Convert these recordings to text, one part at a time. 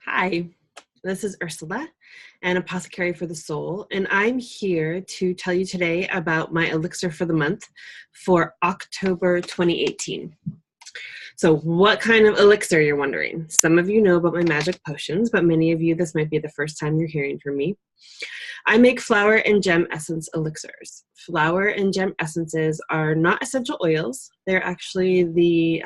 Hi, this is Ursula, an apothecary for the soul, and I'm here to tell you today about my elixir for the month for October 2018. So what kind of elixir, you're wondering? Some of you know about my magic potions, but many of you, this might be the first time you're hearing from me. I make flower and gem essence elixirs. Flower and gem essences are not essential oils. They're actually the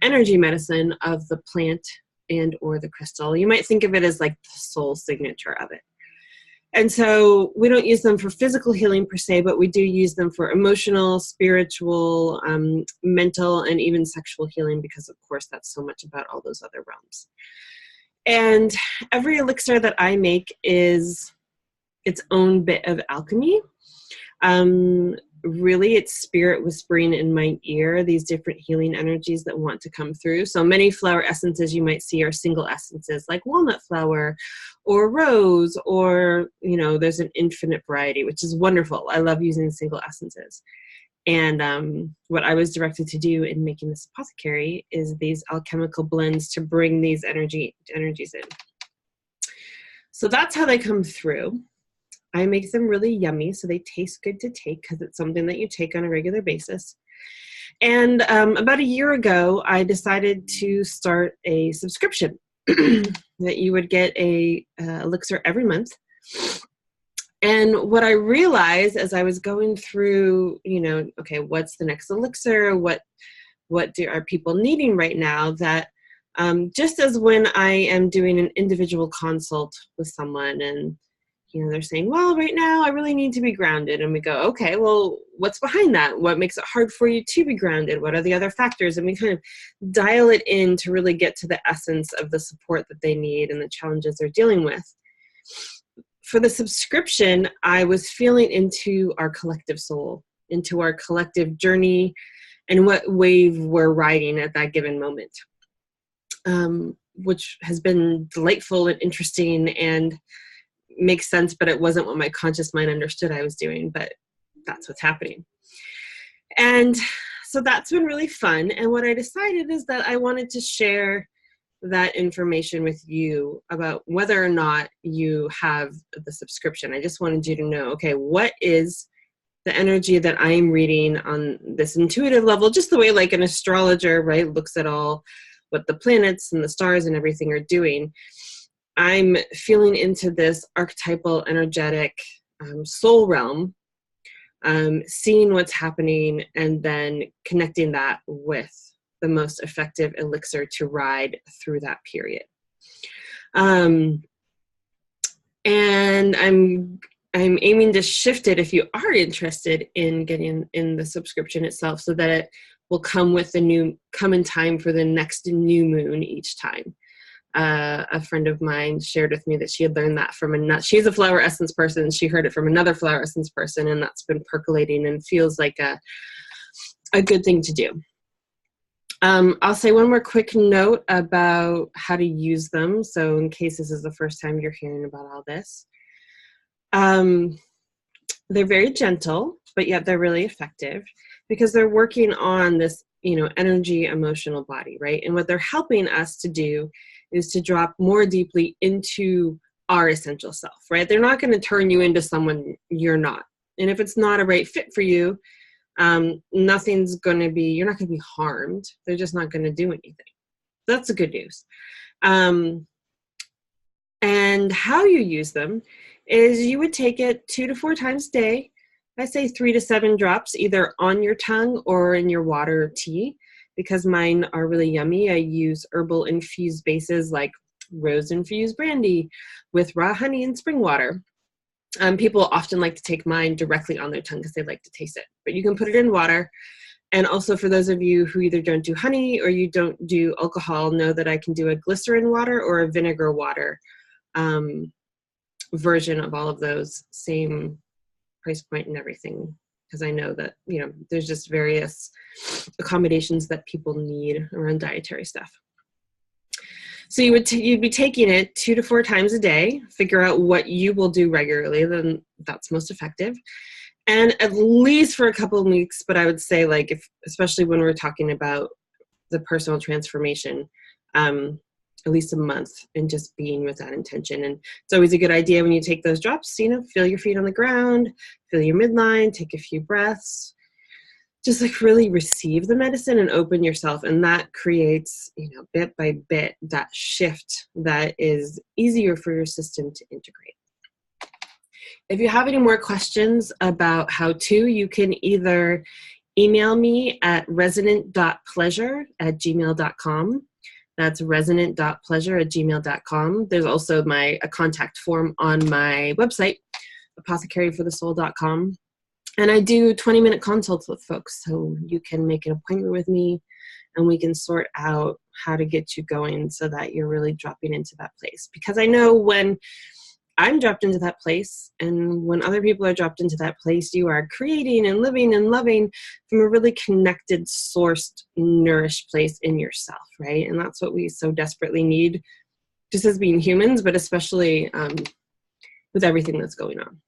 energy medicine of the plant and or the crystal. You might think of it as like the soul signature of it. And so we don't use them for physical healing per se, but we do use them for emotional, spiritual, mental, and even sexual healing, because of course that's so much about all those other realms. And every elixir that I make is its own bit of alchemy. Really, it's spirit whispering in my ear, these different healing energies that want to come through. So many flower essences you might see are single essences like walnut flower or rose, or, you know, there's an infinite variety, which is wonderful. I love using single essences. And what I was directed to do in making this apothecary is these alchemical blends to bring these energies in. So that's how they come through. I make them really yummy, so they taste good to take because it's something that you take on a regular basis. And about a year ago, I decided to start a subscription that you would get a elixir every month. And what I realized as I was going through, okay, what's the next elixir? What are people needing right now? That just as when I am doing an individual consult with someone and they're saying, well, right now I really need to be grounded. And we go, okay, well, what's behind that? What makes it hard for you to be grounded? What are the other factors? And we kind of dial it in to really get to the essence of the support that they need and the challenges they're dealing with. For the subscription, I was feeling into our collective soul, into our collective journey, and what wave we're riding at that given moment, which has been delightful and interesting and makes sense, but it wasn't what my conscious mind understood I was doing, but that's what's happening. And so that's been really fun. And what I decided is that I wanted to share that information with you about whether or not you have the subscription. I just wanted you to know, okay, what is the energy that I'm reading on this intuitive level, just the way like an astrologer, right, looks at all what the planets and the stars and everything are doing. I'm feeling into this archetypal, energetic soul realm, seeing what's happening, and then connecting that with the most effective elixir to ride through that period. And I'm aiming to shift it, if you are interested in getting in the subscription itself, so that it will come in time for the next new moon each time. A friend of mine shared with me that she had learned that from she's a flower essence person. She heard it from another flower essence person, and that's been percolating and feels like a good thing to do. I'll say one more quick note about how to use them. So in case this is the first time you're hearing about all this, they're very gentle, but yet they're really effective because they're working on this, energy, emotional body, right? And what they're helping us to do is to drop more deeply into our essential self, right? They're not going to turn you into someone you're not. And if it's not a right fit for you, you're not going to be harmed. They're just not going to do anything. That's the good news. And how you use them is you would take it 2 to 4 times a day. I say 3 to 7 drops, either on your tongue or in your water or tea. Because mine are really yummy, I use herbal infused bases like rose infused brandy with raw honey and spring water. People often like to take mine directly on their tongue because they like to taste it. But you can put it in water. And also for those of you who either don't do honey or you don't do alcohol, know that I can do a glycerin water or a vinegar water version of all of those, same price point and everything. Because I know that, there's just various accommodations that people need around dietary stuff. So you'd be taking it 2 to 4 times a day, figure out what you will do regularly, then that's most effective. And at least for a couple of weeks, but I would say especially when we're talking about the personal transformation, at least a month, and just being with that intention. And it's always a good idea when you take those drops, you know, feel your feet on the ground, feel your midline, take a few breaths, just like really receive the medicine and open yourself. And that creates, you know, bit by bit, that shift that is easier for your system to integrate. If you have any more questions about how to, you can either email me at resonant.pleasure@gmail.com. That's resonant.pleasure@gmail.com. There's also a contact form on my website, apothecaryforthesoul.com. And I do 20-minute consults with folks, so you can make an appointment with me and we can sort out how to get you going so that you're really dropping into that place. Because I know when I'm dropped into that place, and when other people are dropped into that place, you are creating and living and loving from a really connected, sourced, nourished place in yourself, right? And that's what we so desperately need, just as being humans, but especially with everything that's going on.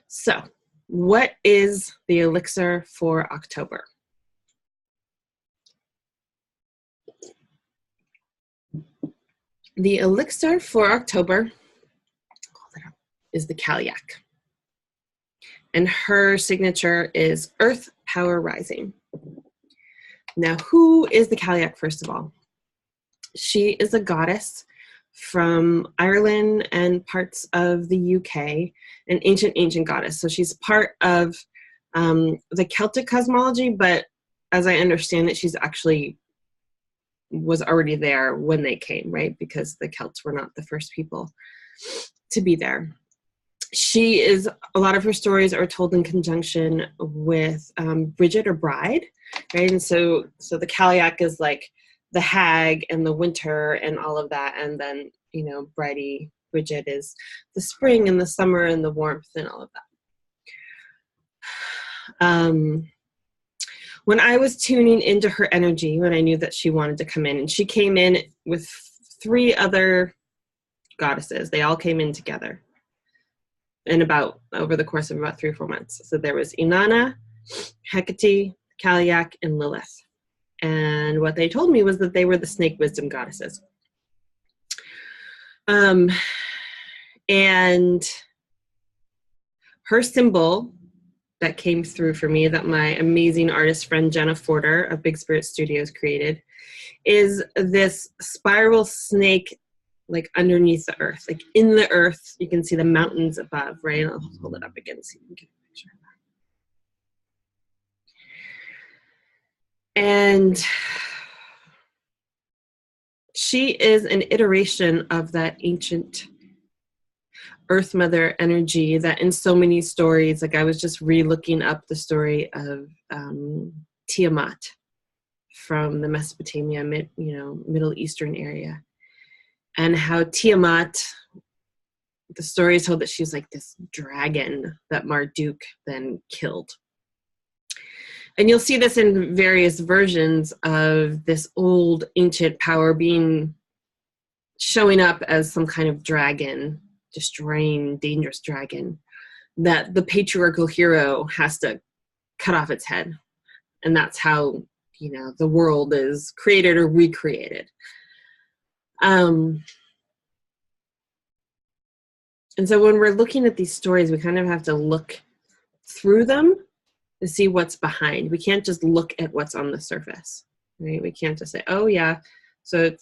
So, what is the elixir for October? The elixir for October is the Cailleach. And her signature is Earth Power Rising. Now, who is the Cailleach, first of all? She is a goddess from Ireland and parts of the UK, an ancient goddess. So she's part of the Celtic cosmology, but as I understand it, she's actually was already there when they came, right? Because the Celts were not the first people to be there. She is, a lot of her stories are told in conjunction with Bridget or Bride, right? And so the Cailleach is like the hag and the winter and all of that. And then, you know, Bridey, Bridget is the spring and the summer and the warmth and all of that. When I was tuning into her energy, when I knew that she wanted to come in, and she came in with 3 other goddesses, they all came in together in over the course of about 3 or 4 months. So there was Inanna, Hecate, Cailleach, and Lilith. And what they told me was that they were the Snake Wisdom Goddesses. And her symbol that came through for me, that my amazing artist friend Jenna Forder of Big Spirit Studios created, is this spiral snake, like underneath the earth, like in the earth. You can see the mountains above, right? I'll hold it up again so you can get a picture of that. And she is an iteration of that ancient Earth Mother energy that in so many stories, like I was just re-looking up the story of Tiamat from the Mesopotamia, Middle Eastern area. And how Tiamat, the story is told that she's like this dragon that Marduk then killed. And you'll see this in various versions of this old ancient power being showing up as some kind of dragon, destroying, dangerous dragon, that the patriarchal hero has to cut off its head. And that's how, the world is created or recreated. And so when we're looking at these stories, we kind of have to look through them to see what's behind. We can't just look at what's on the surface, right? We can't just say, oh yeah, so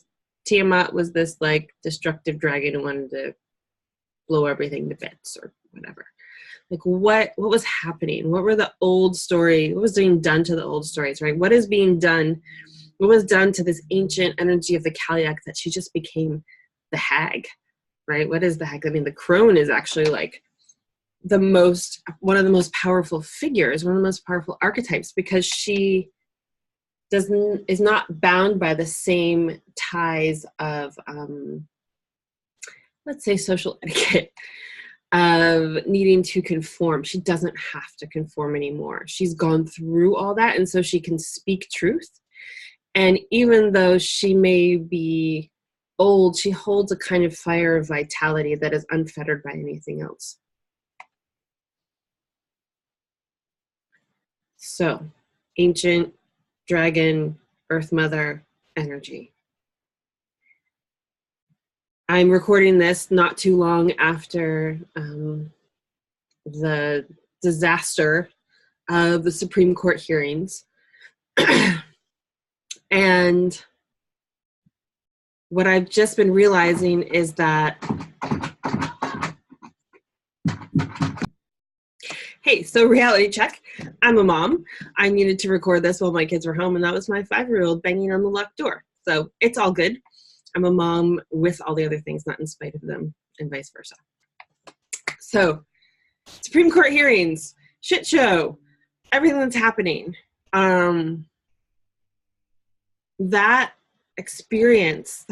Tiamat was this like destructive dragon who wanted to blow everything to bits or whatever. Like what was happening? What were the old story? What was being done to the old stories, right? What is being done? What was done to this ancient energy of the Cailleach that she just became the hag, right? What is the hag? I mean, the crone is actually like one of the most powerful figures, one of the most powerful archetypes, because she is not bound by the same ties of, let's say, social etiquette of needing to conform. She doesn't have to conform anymore. She's gone through all that, and so she can speak truth. And even though she may be old, she holds a kind of fire of vitality that is unfettered by anything else. So, ancient dragon, Earth Mother energy. I'm recording this not too long after the disaster of the Supreme Court hearings. And what I've just been realizing is that, hey, so reality check. I'm a mom. I needed to record this while my kids were home, and that was my 5-year-old banging on the locked door. So it's all good. I'm a mom with all the other things, not in spite of them, and vice versa. So, Supreme Court hearings, shit show, everything that's happening. That experience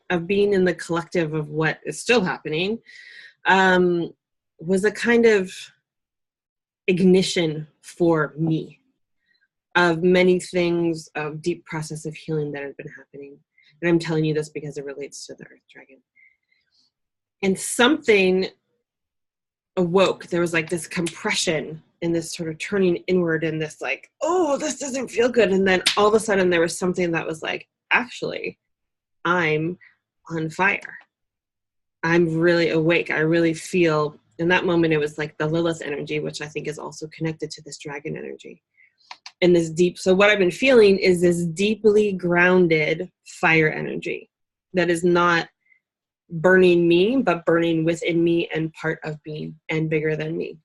of being in the collective of what is still happening was a kind of ignition for me of many things, of deep process of healing that have been happening. And I'm telling you this because it relates to the Earth Dragon. And something awoke. There was like this compression and this sort of turning inward and this like, oh, this doesn't feel good. And then all of a sudden there was something that was like, actually, I'm on fire. I'm really awake. I really feel, in that moment, it was like the Lilith energy, which I think is also connected to this dragon energy. And this deep, so what I've been feeling is this deeply grounded fire energy that is not burning me, but burning within me and part of me and bigger than me.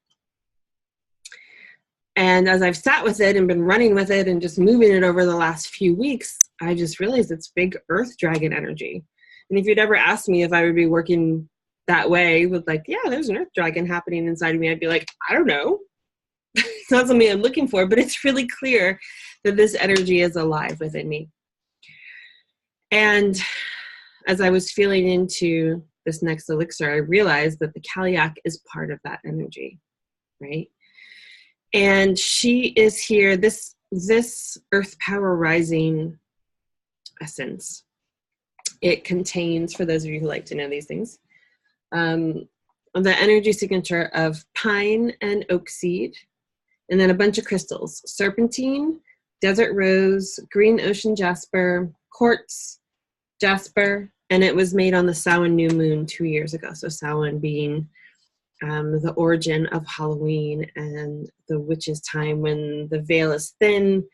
And as I've sat with it and been running with it and just moving it over the last few weeks, I just realized it's big Earth Dragon energy. And if you'd ever asked me if I would be working that way with like, yeah, there's an Earth Dragon happening inside of me, I'd be like, I don't know. It's not something I'm looking for, but it's really clear that this energy is alive within me. And as I was feeling into this next elixir, I realized that the Cailleach is part of that energy, right? And she is here, this Earth Power Rising essence. It contains, for those of you who like to know these things, the energy signature of pine and oak seed, and then a bunch of crystals: serpentine, desert rose, green ocean jasper, quartz, jasper, and it was made on the Samhain new moon 2 years ago. So Samhain being the origin of Halloween and the witch's time, when the veil is thin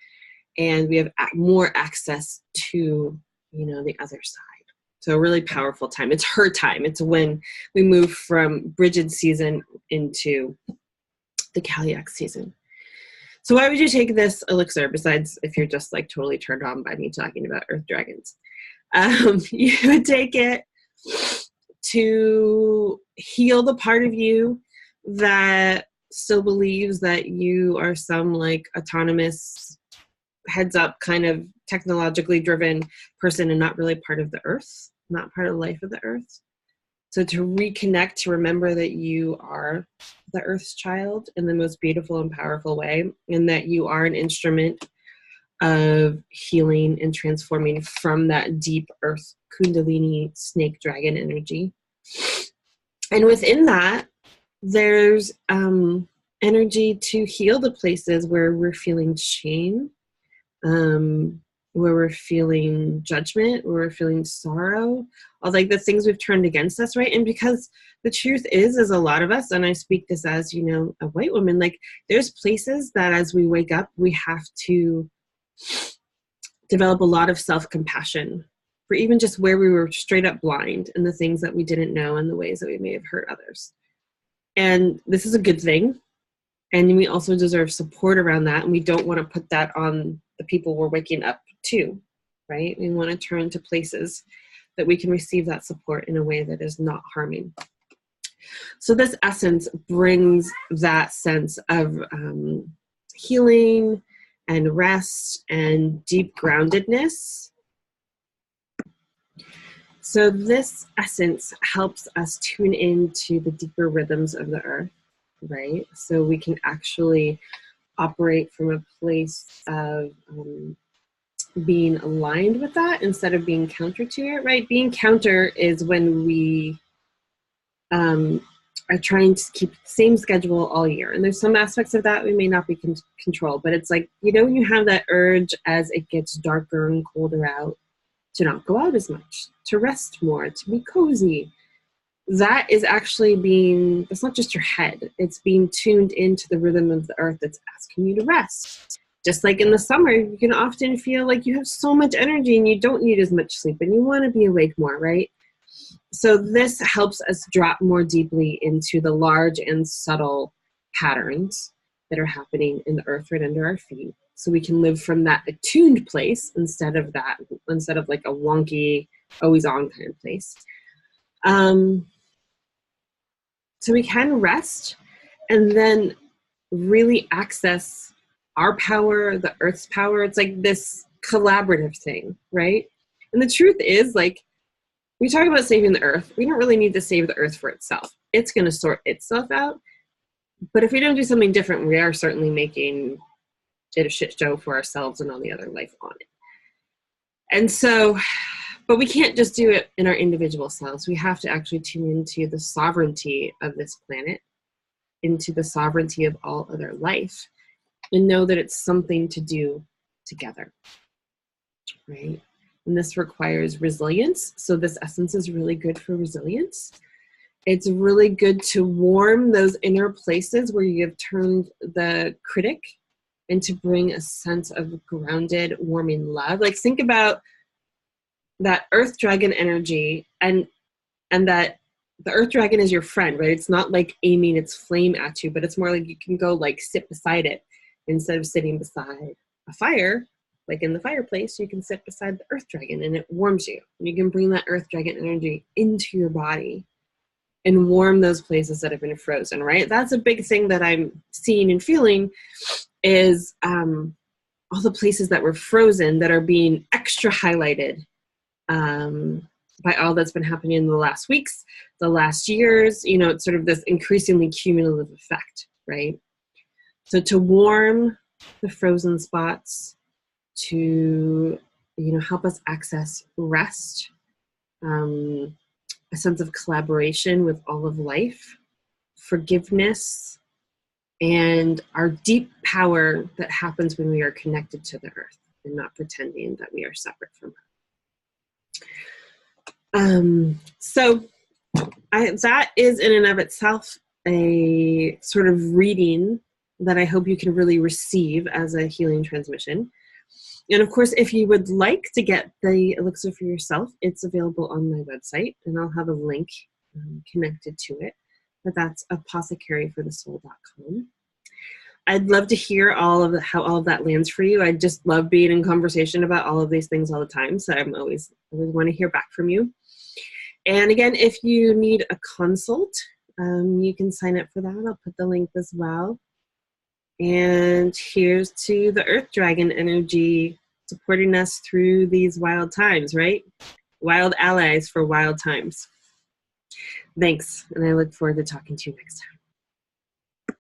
and we have more access to, the other side. So a really powerful time. It's her time. It's when we move from Bridget season into the Cailleach season. So why would you take this elixir, besides if you're just like totally turned on by me talking about Earth Dragons? You would take it to heal the part of you that still believes that you are some like autonomous, heads up kind of technologically driven person and not really part of the earth, not part of the life of the earth. So to reconnect, to remember that you are the earth's child in the most beautiful and powerful way, and that you are an instrument of healing and transforming from that deep earth kundalini snake dragon energy. And within that, there's energy to heal the places where we're feeling shame, where we're feeling judgment, where we're feeling sorrow, all like the things we've turned against us, right? And because the truth is a lot of us, and I speak this as, a white woman, like there's places that as we wake up, we have to develop a lot of self-compassion for even just where we were straight up blind and the things that we didn't know and the ways that we may have hurt others. And this is a good thing. And we also deserve support around that. And we don't want to put that on the people we're waking up to, right? We want to turn to places that we can receive that support in a way that is not harming. So this essence brings that sense of healing and rest and deep groundedness. So this essence helps us tune into the deeper rhythms of the earth, right? So we can actually operate from a place of being aligned with that instead of being counter to it, right? Being counter is when we are trying to keep the same schedule all year. And there's some aspects of that we may not be control, but it's like, when you have that urge as it gets darker and colder out to not go out as much, to rest more, to be cozy. That is actually being, it's not just your head, it's being tuned into the rhythm of the earth that's asking you to rest. Just like in the summer, you can often feel like you have so much energy and you don't need as much sleep and you want to be awake more, right? So this helps us drop more deeply into the large and subtle patterns that are happening in the earth right under our feet. So we can live from that attuned place instead of like a wonky, always on kind of place. So we can rest and then really access our power, the earth's power. It's like this collaborative thing, right? And the truth is, like, we talk about saving the earth. We don't really need to save the earth for itself. It's going to sort itself out. But if we don't do something different, we are certainly making it a shit show for ourselves and all the other life on it. And so, but we can't just do it in our individual selves. We have to actually tune into the sovereignty of this planet, into the sovereignty of all other life, and know that it's something to do together, right? And this requires resilience. So this essence is really good for resilience. It's really good to warm those inner places where you have turned the critic and to bring a sense of grounded, warming love. Like, think about that earth dragon energy and that the earth dragon is your friend, right? It's not like aiming its flame at you, but it's more like you can go like sit beside it instead of sitting beside a fire. Like in the fireplace, you can sit beside the earth dragon and it warms you. And you can bring that earth dragon energy into your body and warm those places that have been frozen, right? That's a big thing that I'm seeing and feeling is all the places that were frozen that are being extra highlighted by all that's been happening in the last weeks, the last years. You know, it's sort of this increasingly cumulative effect, right? So to warm the frozen spots, to, you know, help us access rest, a sense of collaboration with all of life, forgiveness, and our deep power that happens when we are connected to the earth and not pretending that we are separate from her. So that is in and of itself a sort of reading that I hope you can really receive as a healing transmission. And of course, if you would like to get the elixir for yourself, it's available on my website, and I'll have a link connected to it. But that's apothecaryforthesoul.com. I'd love to hear how all of that lands for you. I just love being in conversation about all of these things all the time. So I'm always want to hear back from you. And again, if you need a consult, you can sign up for that. I'll put the link as well. And here's to the Earth Dragon energy supporting us through these wild times, right? Wild allies for wild times. Thanks, and I look forward to talking to you next time.